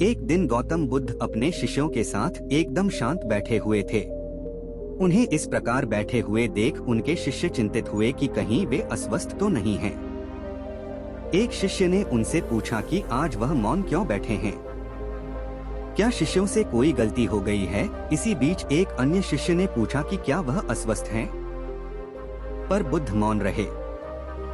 एक दिन गौतम बुद्ध अपने शिष्यों के साथ एकदम शांत बैठे हुए थे। उन्हें इस प्रकार बैठे हुए देख उनके शिष्य चिंतित हुए कि कहीं वे अस्वस्थ तो नहीं हैं। एक शिष्य ने उनसे पूछा कि आज वह मौन क्यों बैठे हैं, क्या शिष्यों से कोई गलती हो गई है। इसी बीच एक अन्य शिष्य ने पूछा कि क्या वह अस्वस्थ हैं? पर बुद्ध मौन रहे।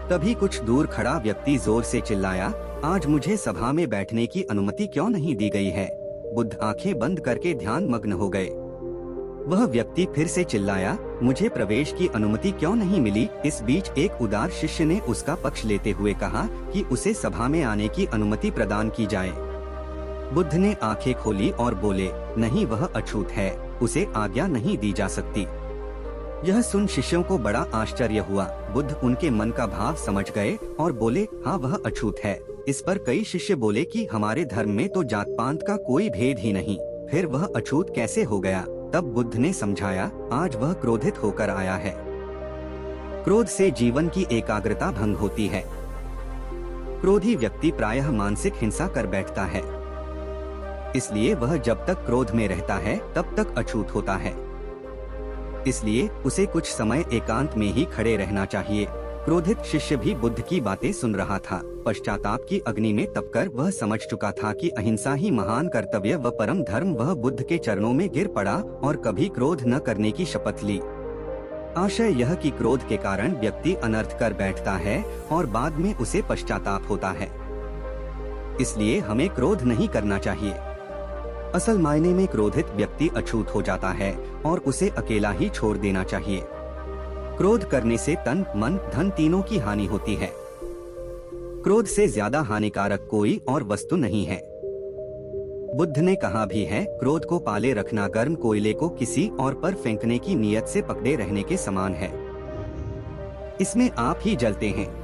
तभी कुछ दूर खड़ा व्यक्ति जोर से चिल्लाया, आज मुझे सभा में बैठने की अनुमति क्यों नहीं दी गई है। बुद्ध आंखें बंद करके ध्यान मग्न हो गए। वह व्यक्ति फिर से चिल्लाया, मुझे प्रवेश की अनुमति क्यों नहीं मिली। इस बीच एक उदार शिष्य ने उसका पक्ष लेते हुए कहा कि उसे सभा में आने की अनुमति प्रदान की जाए। बुद्ध ने आंखें खोली और बोले, नहीं, वह अछूत है, उसे आज्ञा नहीं दी जा सकती। यह सुन शिष्यों को बड़ा आश्चर्य हुआ। बुद्ध उनके मन का भाव समझ गए और बोले, हाँ, वह अछूत है। इस पर कई शिष्य बोले कि हमारे धर्म में तो जात पात का कोई भेद ही नहीं, फिर वह अछूत कैसे हो गया। तब बुद्ध ने समझाया, आज वह क्रोधित होकर आया है। क्रोध से जीवन की एकाग्रता भंग होती है। क्रोधी व्यक्ति प्रायः मानसिक हिंसा कर बैठता है, इसलिए वह जब तक क्रोध में रहता है तब तक अछूत होता है। इसलिए उसे कुछ समय एकांत में ही खड़े रहना चाहिए। क्रोधित शिष्य भी बुद्ध की बातें सुन रहा था। पश्चाताप की अग्नि में तपकर वह समझ चुका था कि अहिंसा ही महान कर्तव्य व परम धर्म। वह बुद्ध के चरणों में गिर पड़ा और कभी क्रोध न करने की शपथ ली। आशय यह कि क्रोध के कारण व्यक्ति अनर्थ कर बैठता है और बाद में उसे पश्चाताप होता है। इसलिए हमें क्रोध नहीं करना चाहिए। असल मायने में क्रोधित व्यक्ति अछूत हो जाता है और उसे अकेला ही छोड़ देना चाहिए। क्रोध करने से तन, मन, धन तीनों की हानि होती है। क्रोध से ज्यादा हानिकारक कोई और वस्तु नहीं है। बुद्ध ने कहा भी है, क्रोध को पाले रखना गर्म कोयले को किसी और पर फेंकने की नीयत से पकड़े रहने के समान है। इसमें आप ही जलते हैं।